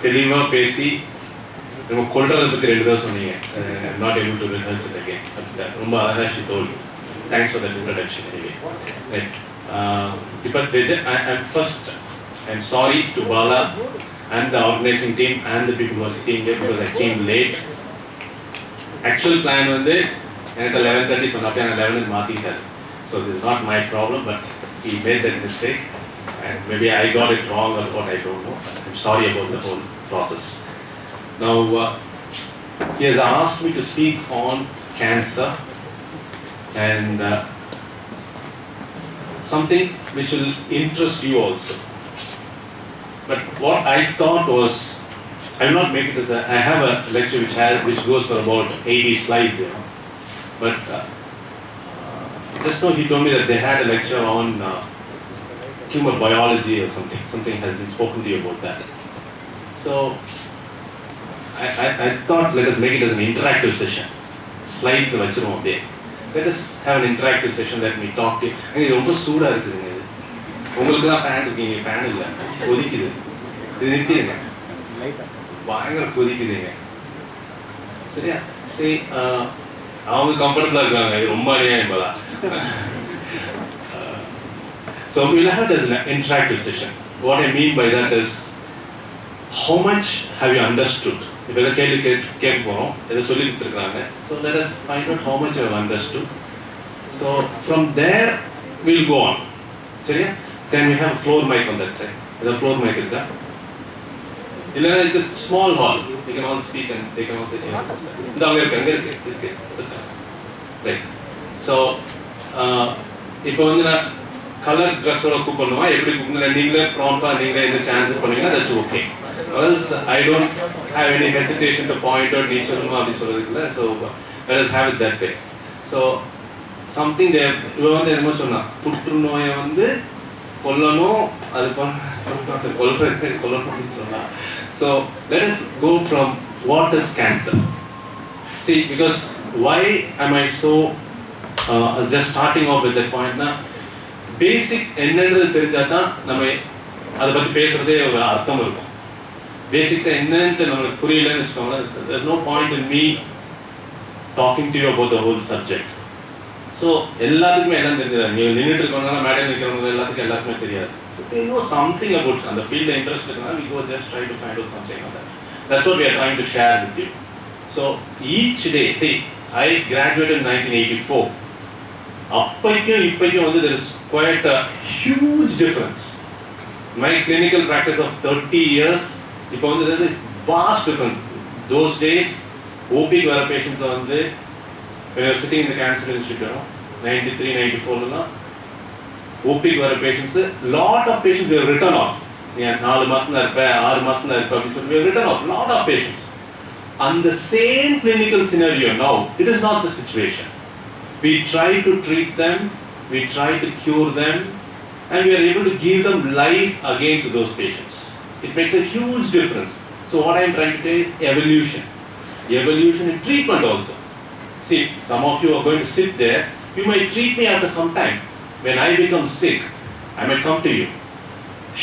தெளிவா பேசி நம்ம கொல்றதை பற்றி 2 தடவை சொன்னீங்க. Not able to rehearse it again. ரொம்ப அழகாக she told you. Thanks for that introduction. Right. இப்போ first I am sorry to Bala and the organizing team and the people who are sitting here because I came late. Actual plan வந்து எனக்கு 11:30 சொன்னப்ப நான் 11 மாத்திட்டேன். So this is not my problem, but he made that mistake and maybe I got it wrong or what, I don't know. I'm sorry about the whole process. Now he has asked me to speak on cancer and something which will interest you also. But what I thought was, I will not make it as I have a lecture which goes for about 80 slides, you know. But just now he told me that they had a lecture on tumor biology or something. Something has been spoken to you about that. So I thought let us make it as an interactive session. Slides vachrom apdi. Let us have an interactive session that we talk to. And இது ரொம்ப சூடா இருக்குதுங்க. உங்களுக்கு தான் fan இருக்கீங்க, fan இல்லை, கொதிக்குது. இது நிறுத்திடுங்க, பயங்கர கொதிக்குதுங்க. சரியா? சரி, அவங்க கம்ஃபர்டபுளாக இருக்காங்க, இது ரொம்ப அநியாயம் போல. So we'll have it as an interactive session. What I mean by that is, how much have you understood? இப்போ எதாவது கேள்வி கேட்க போகிறோம், எதை சொல்லி கொடுத்துருக்குறாங்க. So let us find out how much you have understood. So from there we'll go on. சரியா? Can we have a floor mic on that side? Is a floor mic இருக்கா? இல்லைன்னா it's a small hall. You can all speak and they can all sit here. இந்த அங்கே இருக்கு. Right. So இப்போ வந்து நான் colour ட்ரெஸ்ஸோட குக் பண்ணுவா, எப்படி குக் நீங்களே ப்ராம்ப்டாக நீங்களே எந்த சான்சஸ் பண்ணுவீங்கன்னா that's okay. Else I don't have any hesitation to point out நீ சொல்லணுமா அப்படின்னு சொல்றது இல்லை. So let us have it that way. So something they இவன் வந்து என்னமோ சொன்னா, புற்றுநோயை வந்து கொல்லணும், அது கொல்லணும்னு சொன்னா. So let us go from what is cancer. See, because why am I so just starting off with that point na, basic என்னன்றது தெரிஞ்சா தான் நம்ம அதை பற்றி பேசுறதே ஒரு அர்த்தம் இருக்கும். பேசிக்ஸ் என்னன்ட்டு நம்மளுக்கு புரியலன்னு வச்சுக்கோங்களேன், there's no point in me talking to you about the whole subject. So எல்லாத்துக்குமே எல்லாம் தெரிஞ்சது, நீங்கள் நின்றுட்டு இருக்கவங்க மேடையில் நிற்கிறவங்க எல்லாத்துக்குமே தெரியாது. They know something about அந்த ஃபீல்டில் இன்ட்ரெஸ்ட் இருக்குன்னா we go just try to find out something on that. That's what we are trying to share with you. So each day, see, I graduated in 1984. அப்பைக்கும் இப்பைக்கும் வந்து there is quite a huge difference. My clinical practice of 30 years, இப்போ வந்து there is a vast difference. Those days, OP வர patients வந்து when I was sitting in the cancer institute, 93, 94, OP வர patients, lot of patients they were written off. 4 மாசம் தான் இருப்பேன், 6 மாசம் தான் இருப்பேன் அப்படின்னு சொல்லி we were written off. Lot of patients. And the same clinical scenario now, it is not the situation. We try to treat them, we try to cure them, and we are able to give them life again to those patients. It makes a huge difference. So what I am trying to say is evolution. Evolution in treatment also. See, some of you are going to sit there, you might treat me after some time. When I become sick, I might come to you.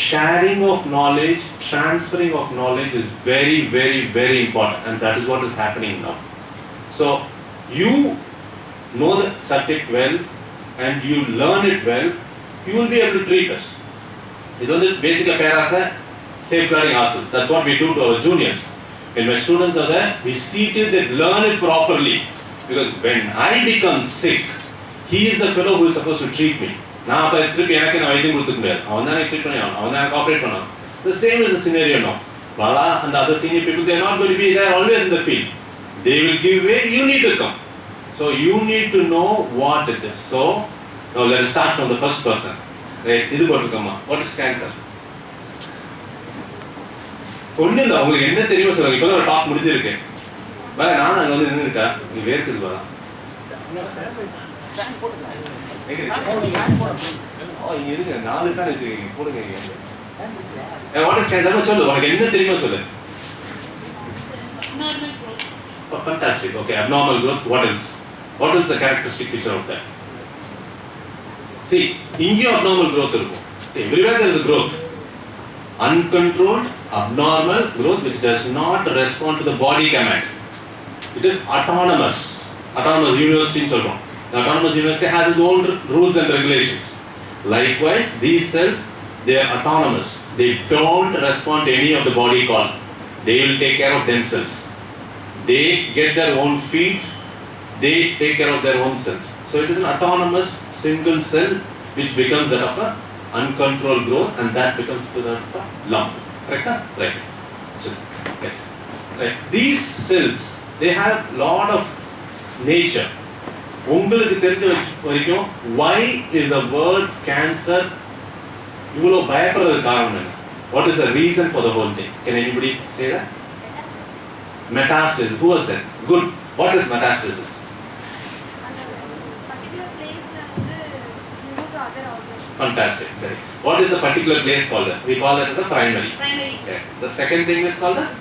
Sharing of knowledge, transferring of knowledge is very, very, very important, and that is what is happening now. So you know the subject well and you learn it well, you will be able to treat us. This is the basic parasa safeguarding ourselves. That's what we do to our juniors. When my students are there, we see till they learn it properly. Because when I become sick, he is the fellow who is supposed to treat me. நான் அப்போ திருப்பி எனக்கு நான் வைத்தியம் கொடுத்துக்க முடியாது, அவன் தான் treat பண்ணி ஆகணும், அவன் தான் ஆப்ரேட் பண்ணணும். The same is the scenario now. Bala and the other senior people, they are not going to be there always in the field. They will give way, you need to come. So you need to know what it is. So now let us start from the first person. Right? இது போட்டுக்கோமா, what is cancer? ஒன்றும் இல்லை, உங்களுக்கு என்ன தெரியுமோ சொல்லுங்க. இப்போ தான் ஒரு டாக் முடிஞ்சிருக்கு. வேற நான் அங்கே வந்து நின்றுட்டா நீ வேர்க்குது பாரா. இங்கே இருக்கு 4 ஃபேன் வச்சுருக்கீங்க, போடுங்க. வாட் இஸ் கேன்சர் சொல்லு, உனக்கு என்ன தெரியுமோ சொல்லு. Fantastic. Okay, abnormal growth. What else? What is the characteristic picture of that? See, இங்கே abnormal growth இருக்கும். See, everywhere there is a growth. Uncontrolled abnormal growth which does not respond to the body command. It is autonomous. Autonomous university in Solomon. The autonomous university has its own rules and regulations. Likewise, these cells, they are autonomous. They don't respond to any of the body call. They will take care of themselves. They get their own feeds. They take care of their own self. So it is an autonomous single cell which becomes that of a uncontrolled growth, and that becomes that of a lump. Correct? Right. So, right. These cells, they have lot of nature. உங்களுக்கு தெரிஞ்ச வரைக்கும் why is the word cancer இவ்வளோ பயப்படுறதுக்கு காரணம் என்ன? What is the reason for the whole thing? Can anybody say that? Metastasis. Who was that? Good. What is metastasis? Particular place move to other organs. Fantastic. Sorry. What is the particular place called as? We call that as a primary. Primary. Okay. The second thing is called as?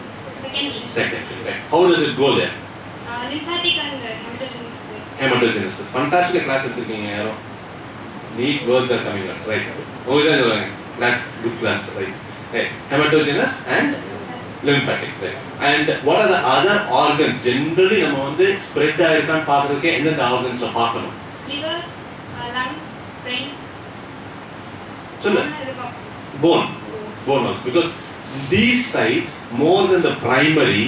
Secondary. Secondary. Right. How does it go there? Lymphatic and hematogenous. Hematogenesis. Fantastic class எடுத்துருக்கீங்க யாரோ. Neat words are coming out. Right. Okay சொல்லுங்க. Class, good class. Right. Right. Hematogenous and lymphatics. Right. And what are the other organs? Generally நம்ம வந்து spread ஆயிருக்கான்னு பார்க்கறதுக்கு எந்தெந்த organsல பார்க்கணும்? Liver, lung, brain. சொல்லு. Bone. Bone also. Because these sites, more than the primary,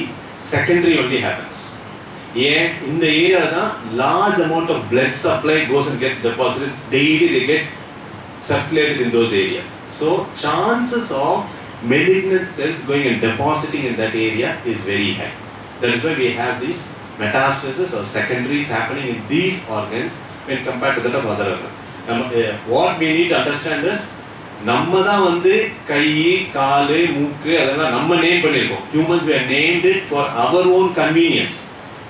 secondary only happens. Yeah, in the area da large amount of blood supply goes and gets deposited daily. They get circulated in those areas. So chances of malignant cells going and depositing in that area is very high. That is why we have these metastasis or secondaries happening in these organs when compared to that of other organs. What we need to understand is நம்ம தான் வந்து கை காலு மூக்கு அதெல்லாம் நம்ம name பண்ணியிருக்கோம். Humans we have named it for our own convenience,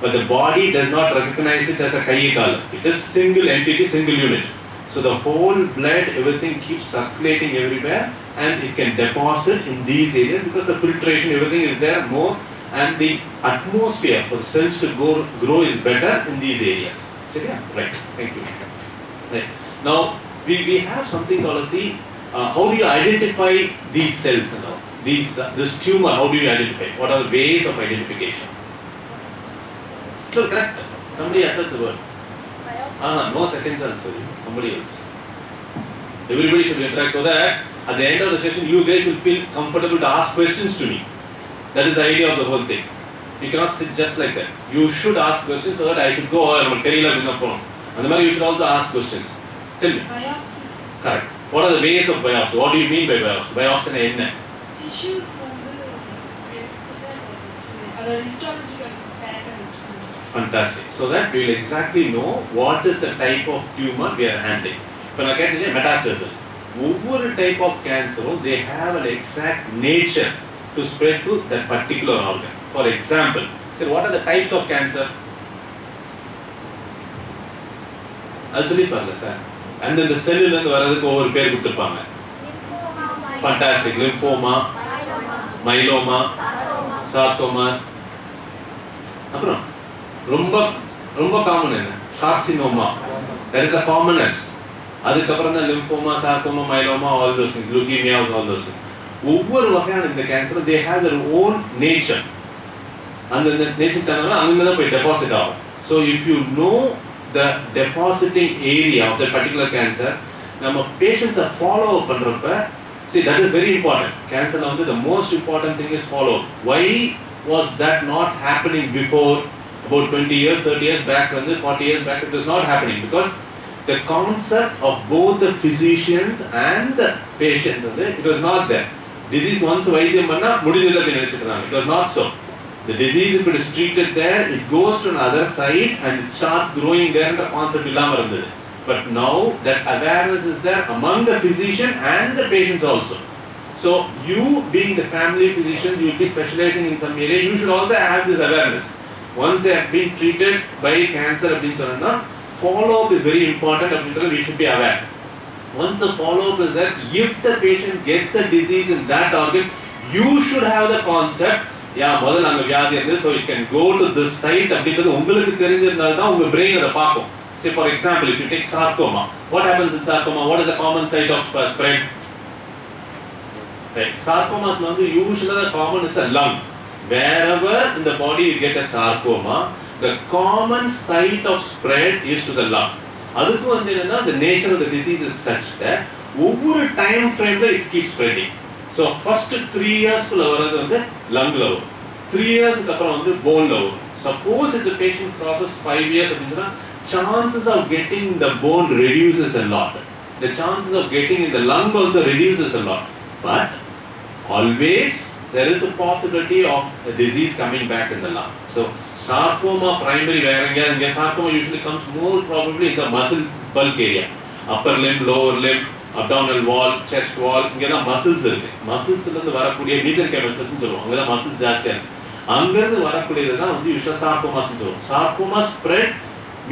but the body does not recognize it as a kai kaal. It is single entity, single unit. So the whole blood, everything keeps circulating everywhere, and it can deposit in these areas because the filtration, everything is there more, and the atmosphere for the cells to grow is better in these areas. Right. Thank you. Right. Now we have something called as how do you identify these cells and all? This tumor, how do you identify? What are the ways of identification? So correct. Somebody uttered the word. No second chance for you. Somebody else. Everybody should interact so that at the end of the session you guys will feel comfortable to ask questions to me. That is the idea of the whole thing. You cannot sit just like that. You should ask questions so that I should go or I will tell you and you should also ask questions. Tell me. Biopsies. Correct. What are the ways of biopsy? What do you mean by biopsy? Biopsy is what? Tissues other histological characteristics. Fantastic. So that we will exactly know what is the type of tumor we are handling. When I get metastasis, every type of cancer, they have an exact nature to spread to that particular organ. For example, so what are the types of cancer? I'll சொல்லி பாருங்க sir. And then the cell இருந்து வரதுக்கு ஒவ்வொரு பேர் கொடுத்திருப்பாங்க. Fantastic. Lymphoma, myeloma, sarcomas. அப்புறம் ரொம்ப common என்ன? Carcinoma. That is the commonest. அதுக்கப்புறம் தான் lymphoma, sarcoma, myeloma, all those things, leukemia, all those things. ஒவ்வொரு வகையான இந்த cancer they have their own nature. அந்த நேச்சர் தரனால அங்க தான் போய் டெபாசிட் ஆகும். So if you know the depositing area of that particular cancer, நம்ம patients follow up பண்றப்ப, see that is very important. Cancer வந்து the most important thing is follow up. Why was that not happening before? About 20 years, 30 years back, 40 years back, it was not happening because the concept of both the physicians and the patient, it was not there. Disease once வைத்தியம் பண்ணா முடிஞ்சது அப்படி நினைச்சிட்டாங்க. It was not so. The disease, if it is treated there, it goes to another site and it starts growing there and the concept இல்லாம இருந்தது. But now that awareness is there among the physician and the patients also. So you being the family physician, you will be specializing in some area, you should also have this awareness. Once they have been treated by cancer, follow-up is very important, we should be aware. Once the follow-up is there, if the patient gets the disease in that organ, you should have the concept, முதல்ல அங்க வியாதி இருந்து, so it can go to this site அப்படின்றது உங்களுக்கு தெரிஞ்சிருந்தால் தான் உங்க brain அதை பார்க்கும். Say for example, if you take sarcoma, what happens in sarcoma? What is the common site of spread? Right. Sarcomas usually the common is the lung. Wherever in the body you get a sarcoma, the common site of spread is to the lung. அதுக்கு என்னன்னா the nature of the disease is such that ஒவ்வொரு time frameல it keeps spreading. So first 3 years குள்ள வரது lung ல வரும். 3 years அப்புறம் bone ல வரும். Suppose if the patient crosses 5 years அப்படினா chances of getting the bone reduces a lot. The chances of getting in the lung also reduces a lot. But always there is a possibility of a disease coming back in the lung. So sarcoma primary sarcoma usually comes more probably in the muscle bulk area, upper limb, lower limb, abdominal wall, chest wall. Inga muscles irukku. Muscles la irundhu varakudiya mesenchymal cells nu solluvom. Anga muscles jaasthiya irukku. Anga irundhu varakudiyadha usually sarcomas nu solluvom. Sarcoma spread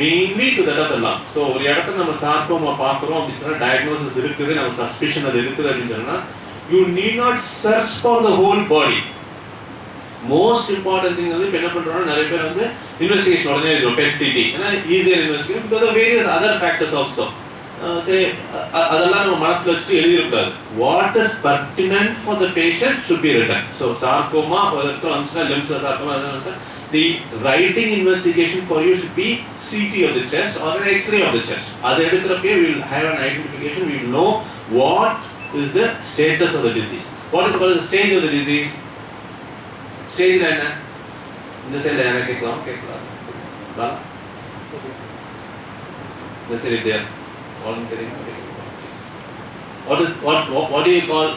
mainly to that of the lung. So ஒரு இடத்துல நம்ம sarcoma பார்க்கறோம் அப்படினா diagnosis இருக்குது, நம்ம suspicion அது இருக்குது அப்படினா you need not search for the whole body. Most important thing is என்ன பண்றோம்னா நிறைய பேர் investigation உடனே எழுதுறோம் PET CT. ஏன்னா easier investigation because of various other factors also. Say அதெல்லாம் நம்ம மனசுல வச்சு எழுதிரக்கூடாது. What is pertinent for the patient should be written. So sarcoma whether limb sarcoma the writing investigation for you should be CT of the chest or an X-ray of the chest. Adu edukrappe we will have an identification, we will know what is the status of the disease. What is called the stage of the disease? Stage la enna? இந்த சைடுல யாரா கேட்கலாம்? பா இந்த side there. Voluntary. What do you call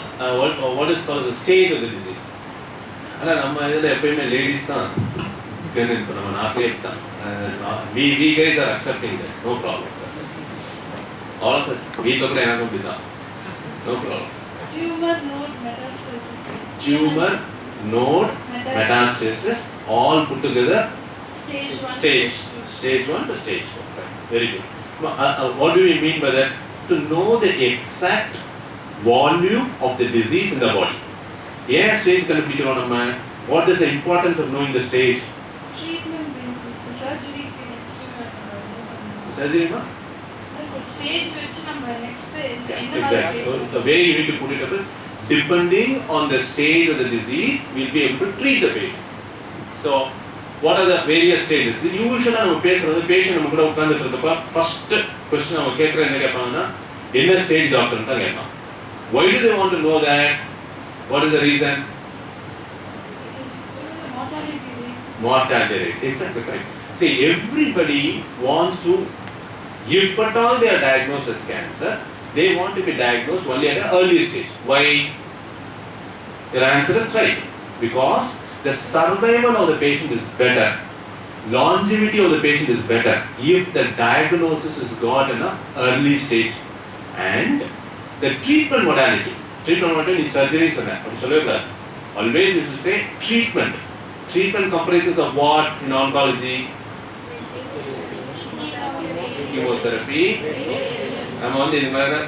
what is called the stage of the disease? ஆனா நம்ம இதுல எப்பவுமே லேடிஸ் தான் கேன்னு இப்ப நம்ம நாட்டிலே தான் we guys are accepting that, no problem. All of us வீட்ல கூட எனக்கு அப்படிதான். No problem. Tumor node metastasis. Tumor node metastasis all put together Stage 1 stage 1 to stage 4. Right. Very good. What do we mean by that? To know the exact volume of the disease in the body. Yeah, stage கண்டுபிடிக்கிறோம் நம்ம. What is the importance of knowing the stage? Treatment basis, surgery next Surgery ma? Stage which number next Exactly. So the way you need to put it up is depending on the stage of the disease, we'll be able to treat the patient. So what are the various stages? Usually நம்ம பேசுறது patient நம்ம கூட உட்கார்ந்துட்டு இருக்கப்ப first question அவங்க கேக்குற என்ன கேட்பாங்கன்னா என்ன stage டாக்டர் தான் கேட்பாங்க. Why do they want to know that? What is the reason? Mortality rate. Exactly correct. See, everybody wants to, if at all they are diagnosed as cancer, they want to be diagnosed only at an early stage. Why? Your answer is right. Because the survival of the patient is better. Longevity of the patient is better if the diagnosis is got in an early stage. And the treatment modality is surgery. Always we should say treatment. Treatment comprises of what in oncology? Chemotherapy. நம்ம இது மாதிரி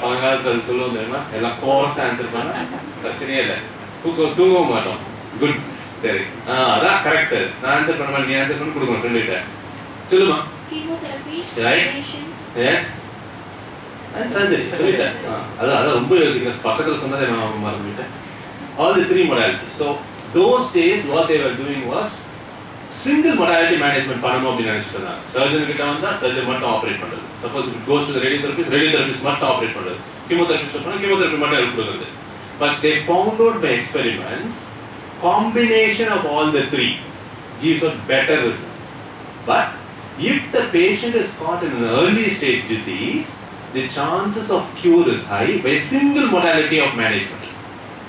பழங்காலத்துல சொல்லுவோம் தெரியுமா எல்லாம் course answer பண்ண பிரச்சனையே இல்லை தூங்க மாட்டோம் குட் சரி அதான் கரெக்ட் நான் ஆன்சர் பண்ண மாட்டேன் நீ ஆன்சர் பண்ணி கொடுக்கணும் ஃப்ரெண்ட் சொல்லுமா ரைட் எஸ் and surgery சொல்லிட்டேன் அதான் ரொம்ப யோசிக்கிறேன் பக்கத்துல சொன்னதை நான் மறந்துவிட்டேன் all the three modalities. So those days what they were doing was single modality management பண்ணனும் அப்படி நினைச்சிட்டு இருந்தாங்க சர்ஜன் கிட்ட வந்தா சர்ஜன் மட்டும் ஆபரேட் பண்றது suppose it goes to the radiotherapist மட்டும் ஆபரேட் பண்றது chemotherapist பண்ணா chemotherapy மட்டும் ஹெல்ப் கொடுக்கிறது but they found out by experiments combination of all the three gives us better results. But if the patient is caught in an early stage disease, the chances of cure is high by single modality of management.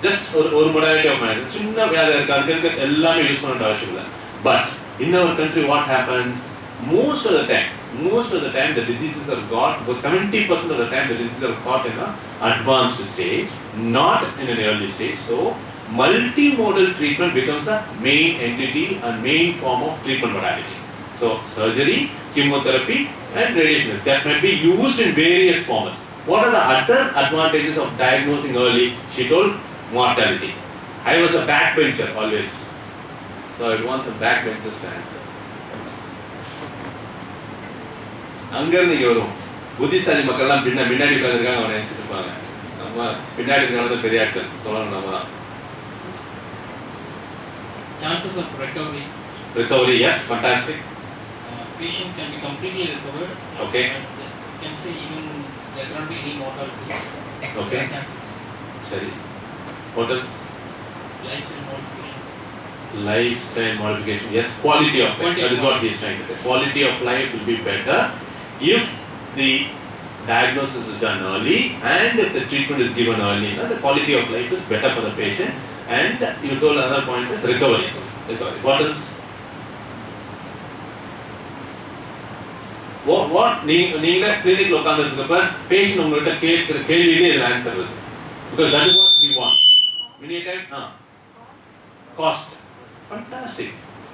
Just one modality of management. சின்ன வியாதி இருக்கு அதுக்கு எல்லாமே use பண்ண அவசியம் இல்லை. But in our country what happens? Most of the time the diseases are got, about 70% of the time the diseases are caught in an advanced stage, not in an early stage. So multimodal treatment becomes a main entity and main form of treatment modality. So surgery, chemotherapy and radiation that might be used in various formats. What are the other advantages of diagnosing early? She told mortality. I was a backbencher always. So it wants a backbencher's to answer. அங்க இருந்து இங்க வரும் புத்திசாலி மக்கள்லாம் பின்னாடி உட்கார்ந்துருக்காங்க அவனை நினைச்சிட்டு இருப்பாங்க நம்ம பின்னாடி இருக்கிற பெரிய ஆட்கள் சொல்லணும் நம்ம தான். Chances of recovery. Recovery, yes, fantastic. Patient can be completely recovered. Okay. And you can say even there cannot be any mortality. Okay. Chances. Sorry. What else? Lifestyle modification. Lifestyle modification. Yes, quality of life. That is what he is trying to say. Quality of life will be better if the diagnosis is done early and if the treatment is given early. The quality of life is better for the patient. And you told another point is recovery. Recovery. What else? What நீங்க கிளினிக்ல உட்கார்ந்திருக்கப்ப patient உங்ககிட்ட கேட்கிற கேள்வியிலே இது answer வருது. Because that is what we want. Many a time, cost. Fantastic.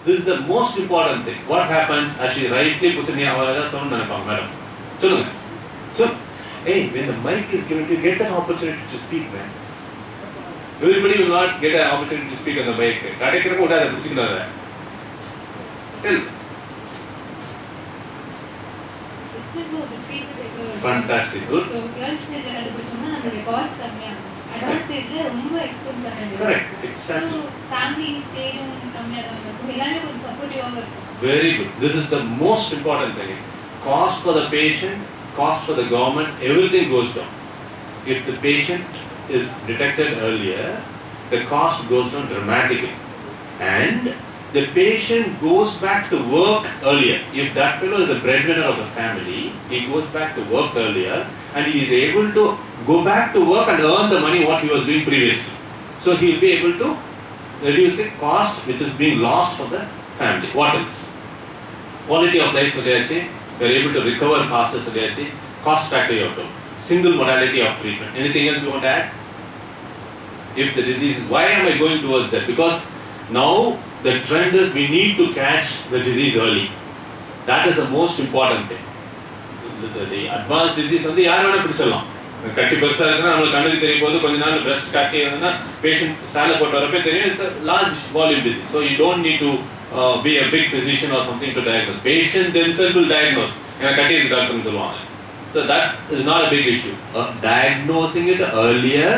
This is the most important thing. What happens as she rightly puts in here, சொன்னு நினைப்பாங்க madam. சொல்லுங்க. Hey, when the mic is given to you, get an opportunity to speak, man. Everybody will not get an opportunity to speak on the mic. கிடைக்கிறப்ப விடாத பிடிச்சிக்கிறாங்க. Tell. Fantastic. Good. So, early stage la கண்டுபிடிச்சோம்னா நம்மளுடைய cost கம்மியா இருக்கும். Advanced stage ல ரொம்ப expense பண்ண வேண்டியது. Correct. Exactly. So, family ஸ்டேயும் கம்மியா தான் இருக்கும். எல்லாமே கொஞ்சம் சப்போர்ட்டிவா இருக்கும். Very good. This is the most important thing. Cost for the patient, cost for the government, everything goes down. If the patient is detected earlier, the cost goes down dramatically. And the patient goes back to work earlier. If that fellow is the breadwinner of the family, he goes back to work earlier and he is able to go back to work and earn the money what he was doing previously. So he will be able to reduce the cost which is being lost for the family. What else? Quality of life சொல்லியாச்சு. We are able to recover faster சொல்லியாச்சு. Cost factor you have to. Single modality of treatment. Anything else you want to add? If the disease, why am I going towards that? Because now the trend is we need to catch the disease early. That is the most important thing. The advanced disease வந்து யார் வேணா பிடிச்சிடலாம். கட்டி பெருசாக இருக்குன்னா நம்மளுக்கு கண்ணுக்கு தெரியும் போது கொஞ்ச நாள் பிரஸ்ட் கட்டி இருந்ததுன்னா பேஷண்ட் சேலை போட்டு வரப்பே தெரியும். It's large volume disease. So you don't need to be a big physician or something to diagnose. Patient themselves will diagnose. எனக்கு கட்டி இருக்கு டாக்டர்னு சொல்லுவாங்க. So that is not a big issue. Diagnosing it earlier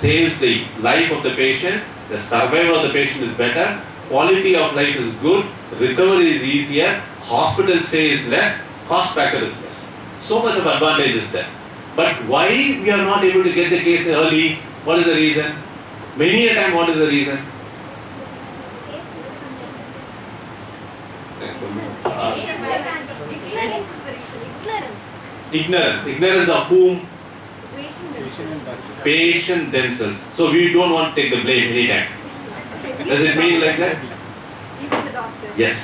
saves the life of the patient. The survival of the patient is better. Quality of life is good. Recovery is easier. Hospital stay is less. Cost factor is less. So much of advantage is there. But why we are not able to get the case early? What is the reason? Many a time, what is the reason? Ignorance of whom? Patient themselves. So we don't want to take the blame anytime. Does it mean like that? Even the doctor. Yes.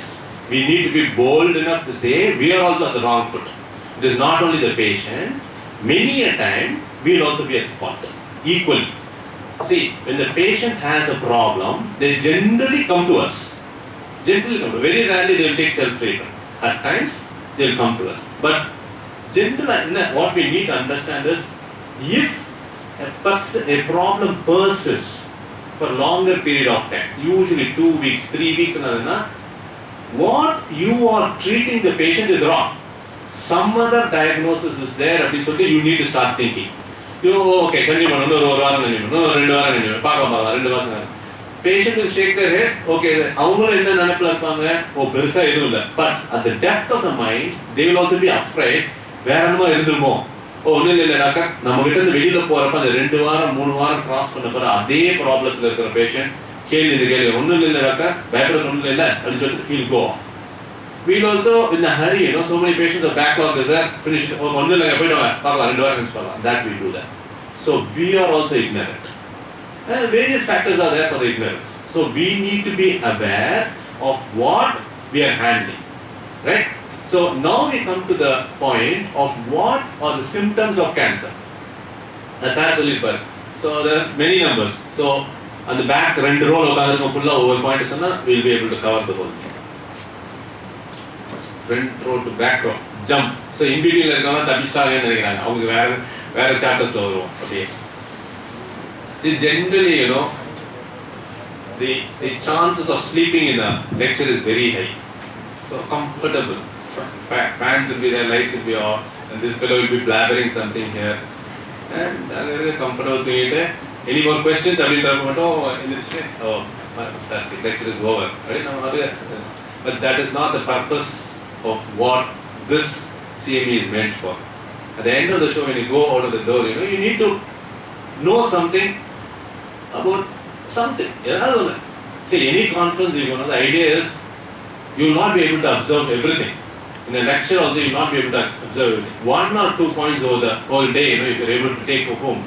We need to be bold enough to say we are also on the wrong foot. It is not only the patient. Many a time we will also be at fault. Equally. See, when the patient has a problem, they generally come to us. Very rarely they will take self-treatment. At times they will come to us. But generally, what we need to understand is, if a problem persists for a longer period of time, usually 2 weeks, 3 weeks, what you are treating the patient is wrong. Some other diagnosis is there. You need to start thinking. Okay, continue. Patient will shake their head. Okay, but at the depth of the mind, they will also be afraid. ஒன்றும் இல்லை doctor, நம்ம கிட்ட இருந்து வெளியில போறப்ப அந்த 2 வாரம் 3 வாரம் கிராஸ் பண்ண பிறகு அதே ப்ராப்ளத்தில் இருக்கிற பேஷண்ட் கேள்வி ஒன்றும் இல்லை டாக்டர், பயப்பட ஒன்றும் இல்லை அப்படின்னு சொல்லிட்டு he'll go off. We'll also in the hurry, so many patients are backlog is there, finish ஒன்றும் இல்லை போயிட்டு பார்க்கலாம் 2 வாரம் கழிச்சு பார்க்கலாம். That we do that. So we are also ignorant. And various factors are there for the ignorance. So we need to be aware of what we are handling, right? So now we come to the point of what are the symptoms of cancer. That's actually per. So there are many numbers. So on the back, 2 row full over point we'll be able to cover the whole thing. Front row to back row, jump. So in between வேற சாப்டர்ஸ்ல வருவோம். அப்படியே generally, the chances of sleeping in a lecture is very high. So comfortable. Fans will be there, lights will be off, and this fellow will be blabbering something here. And அங்கே இருக்க comfortable தூங்கிட்டு any more questions அப்படின்றப்ப மட்டும் எழுந்திரிச்சிட்டு ஓ fantastic, lecture is over. Right? But that is not the purpose of what this CME is meant for. At the end of the show, when you go out of the door, you need to know something about something. See, any conference you go, the idea is you will not be able to observe everything. In a lecture also, you will not be able to observe everything. 1 or 2 points over the whole day, if you are able to take home,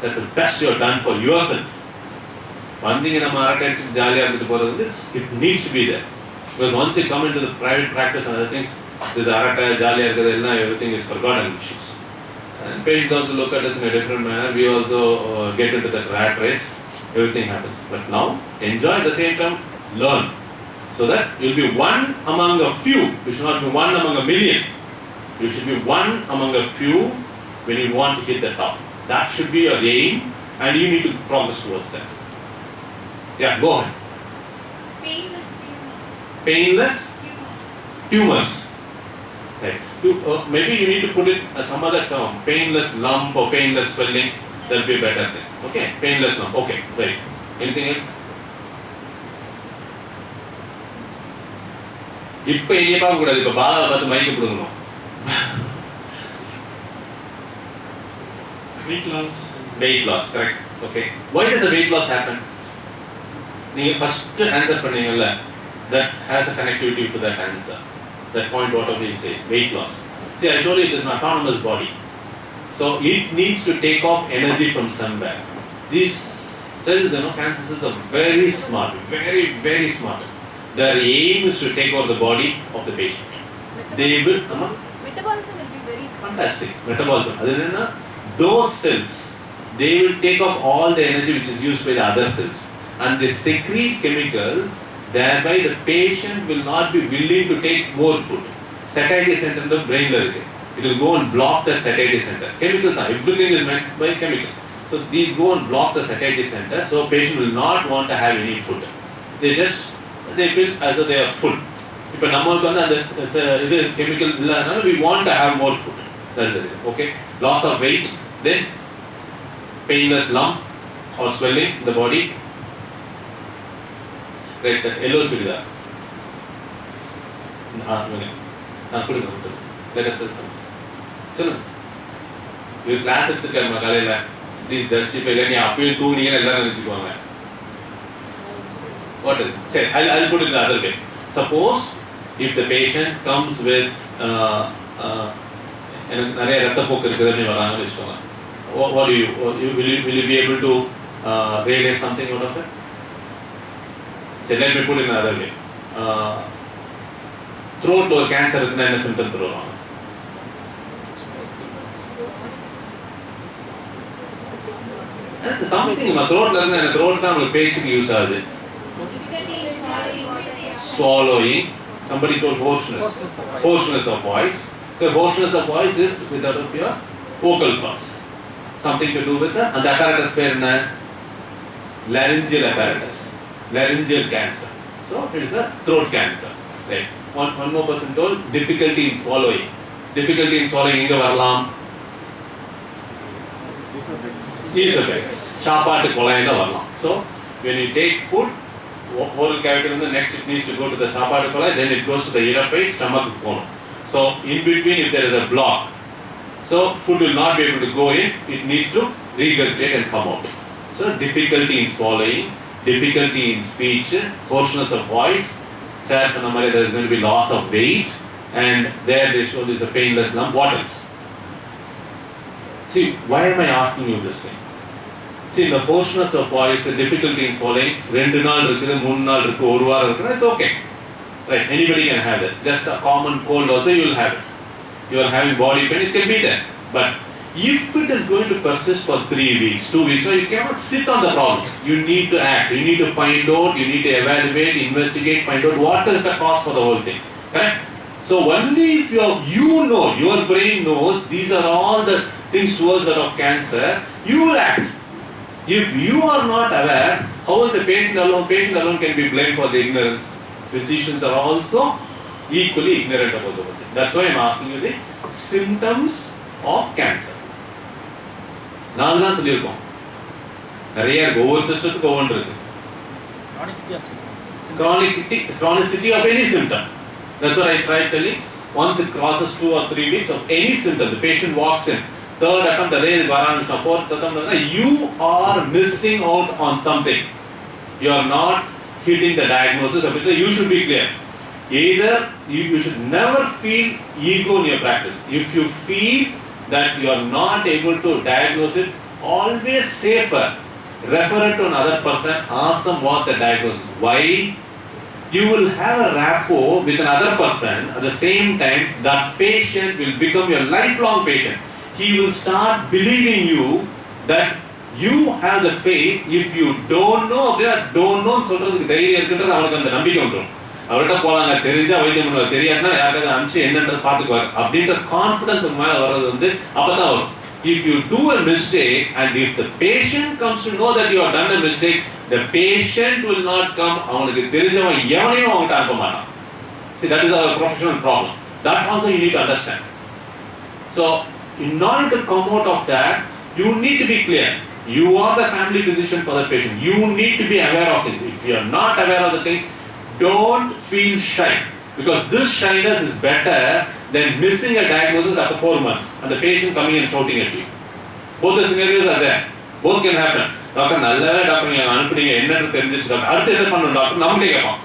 that's the best you have done for yourself. One thing in a marathon, it needs to be there. Because once you come into the private practice and other things, this arata, jali, everything is forgotten issues. And patients also look at us in a different manner. We also get into that rat race. Everything happens. But now, enjoy at the same time, learn. So that you'll be one among a few. You should not be one among a million. You should be one among a few when you want to hit the top. That should be your aim, and you need to progress towards that. Yeah, go ahead. Painless Painless tumors. tumors. Right. Maybe you need to put it as some other term. Painless lump or painless swelling. That will be a better thing. Okay, painless lump. Okay, right. Anything else? இப்போ இங்கே பார்க்க கூடாது. இப்போ பாபா பார்த்து மைக்கு கொடுக்கணும். Weight loss. Weight loss, correct. Okay. Why does the weight loss happen? நீங்க first answer பண்ணீங்கல்ல, that has a connectivity to that answer. That point whatever he says, weight loss. See, I told you it is an autonomous body. So it needs to take off energy from somewhere. These cells, cancer cells are very smart, very, very smart. Their aim is to take over the body of the patient. They will, Metabolism will be very fantastic. Metabolism. Those cells, they will take off all the energy which is used by the other cells. And they secrete chemicals, thereby the patient will not be willing to take more food. Satiety center in the brain, it will go and block that satiety center. Chemicals, everything is meant by chemicals. So these go and block the satiety center, so patient will not want to have any food. They feel as though they are full. If this chemical, we want to have more food. That's it. Okay? Loss of weight, then painless lump or swelling in the body. Right, yellow chudidar. You class எடுத்துக்கமா காலையில please justify நீ அப்பயும் தூங்குனீங்கன்னு எல்லாரும் நினைச்சுக்குவாங்க. What is it? I'll put it the other way. Suppose if the patient comes with நிறைய ரத்தப்போக்கு இருக்குதுன்னு வராங்கன்னு வச்சுக்கோங்க. What do will you be able to realize something out of it? So let me put it another way. Throat or cancer இருக்குன்னா என்ன symptom தருவாங்க? That's something. Throat இருக்குன்னா throat தான் உங்களுக்கு பேச்சுக்கு யூஸ் ஆகுது. Swallowing. Somebody told hoarseness. Hoarseness of voice. So hoarseness of voice is without of your vocal cords. Something to do with the apparatus பேர் என்ன? Laryngeal apparatus. Laryngeal cancer. So it is a throat cancer. Right. One more person told difficulty in swallowing. Difficulty in swallowing எங்க வரலாம்? Esophagus. சாப்பாட்டு குழாயில வரலாம். So when you take food, oral cavity and the next it needs to go to the சாப்பாட்டு குழாய், then it goes to the aeropae, stomach போணும். So in between if there is a block, so food will not be able to go in, it needs to regurgitate and come out. So difficulty in swallowing, difficulty in speech, hoarseness of voice, there is going to be loss of weight, and there they show this a painless lump. What else? See, why am I asking you this thing? See, the hoarseness of voice, the difficulty in swallowing, 2 நாள் இருக்குது, 3 நாள் இருக்கு, 1 வாரம் இருக்குன்னா it's okay. Right, anybody can have it. Just a common cold also you will have it. You are having body pain, it can be there. But if it is going to persist for 3 weeks, 2 weeks, so you cannot sit on the problem. You need to act. You need to find out, you need to evaluate, investigate, find out what is the cause for the whole thing. Correct? So only if you know, your brain knows these are all the things towards that of cancer, you will act. If you are not aware, how is the patient alone? Patient alone can be blamed for the ignorance. Physicians are also equally ignorant about the whole thing. That's why I'm asking you the symptoms of cancer. 4 தான் சொல்லியிருக்கோம். நிறைய இருக்கு, ஒவ்வொரு சிஸ்டத்துக்கு ஒவ்வொன்று இருக்கு. Chronicity of any symptom. That's what I tried telling. Once it crosses 2 or 3 weeks of any symptom, the patient walks in. Third attempt, fourth attempt, you are missing out on something. You are not hitting the diagnosis of it. You should be clear. Either you should never feel ego in your practice. If you feel that you are not able to diagnose it, always safer. Refer it to another person, ask them what the diagnosis. Why? You will have a rapport with another person. At the same time, that patient will become your lifelong patient. He will start believing you that you have the faith. If you don't know, சொல்றதுக்கு தைரியம் இருக்குன்றது அவனுக்கு அந்த நம்பிக்கை வந்துடும். அவர்கிட்ட போலாங்க, தெரிஞ்சா வைத்தியம் பண்ணுவார், தெரியாதுன்னா யாருக்காவது அனுப்பிச்சு என்னன்றது பார்த்துக்குவார் அப்படின்ற கான்ஃபிடன்ஸ் மேலே வர்றது வந்து அப்பதான் வரும். If you do a mistake and if the patient comes to know that you have done a mistake, the patient will not come. அவனுக்கு தெரிஞ்சவன் எவனையும் அவன்கிட்ட அனுப்ப மாட்டான். See, that is our professional problem. That also you need to understand. So, in order to come out of that, you need to be clear. You are the family physician for the patient. You need to be aware of things. If you are not aware of the things, don't feel shy. Because this shyness is better than missing a diagnosis after 4 months and the patient coming and shouting at you. Both the scenarios are there. Both can happen. Doctor, நல்லவே doctor நீங்க அனுப்புறீங்க, என்னன்னு தெரிஞ்சிச்சு doctor, அடுத்து என்ன பண்ணணும் doctor நம்மளே கேட்போம்.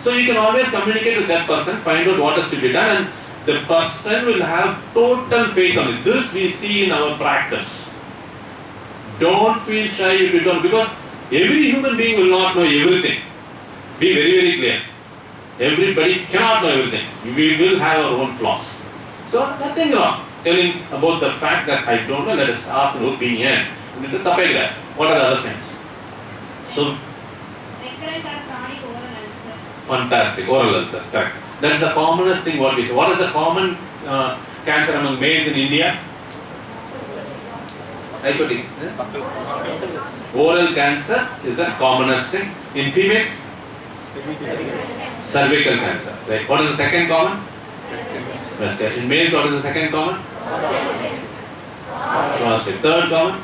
So you can always communicate with that person, find out what is to be done, and the person will have total faith on it. This we see in our practice. Don't feel shy if you don't, because every human being will not know everything. Be very, very clear. Everybody cannot know everything. We will have our own flaws. So nothing wrong telling about the fact that I don't know, let us ask an opinion. What are the other things? So recurrent or chronic oral ulcers. Fantastic, oral ulcers, correct. That is the commonest thing what we see. What is the common cancer among males in India? Psychotic. Oral cancer is the commonest thing. In females? Cervical cancer. Right. What is the second common? Prostate. In males, what is the second common? Prostate. Third common?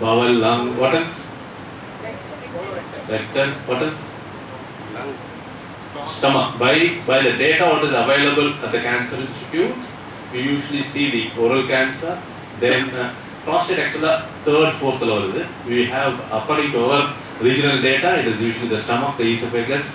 Bowel, lung. What else? Rectal. What else? Stomach. By the data what is available at the Cancer Institute, we usually see the oral cancer, then prostate actually third, fourth level. We have, according to our regional data, it is usually the stomach, the esophagus,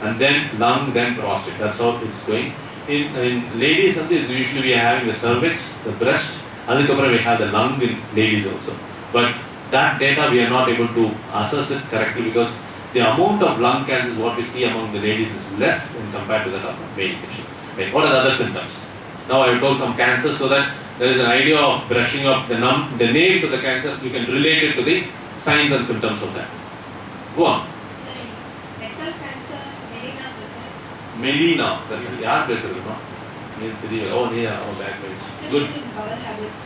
and then lung, then prostate. That's how it's going. In ladies, it's usually we are having the cervix, the breast, adukapra we have the lung in ladies also. But that data we are not able to assess it correctly because the amount of lung cancer what we see among the ladies is less when compared to that of male patients. Right. What are the other symptoms? Now I have told some cancers so that there is an idea of brushing up the names of the cancer. You can relate it to the signs and symptoms of that. Go on. Rectal cancer, melena present. Melena present. யார் பேசுறதுமா? நீ தெரியல. ஓ நீ ஓ back page. Good. In bowel habits.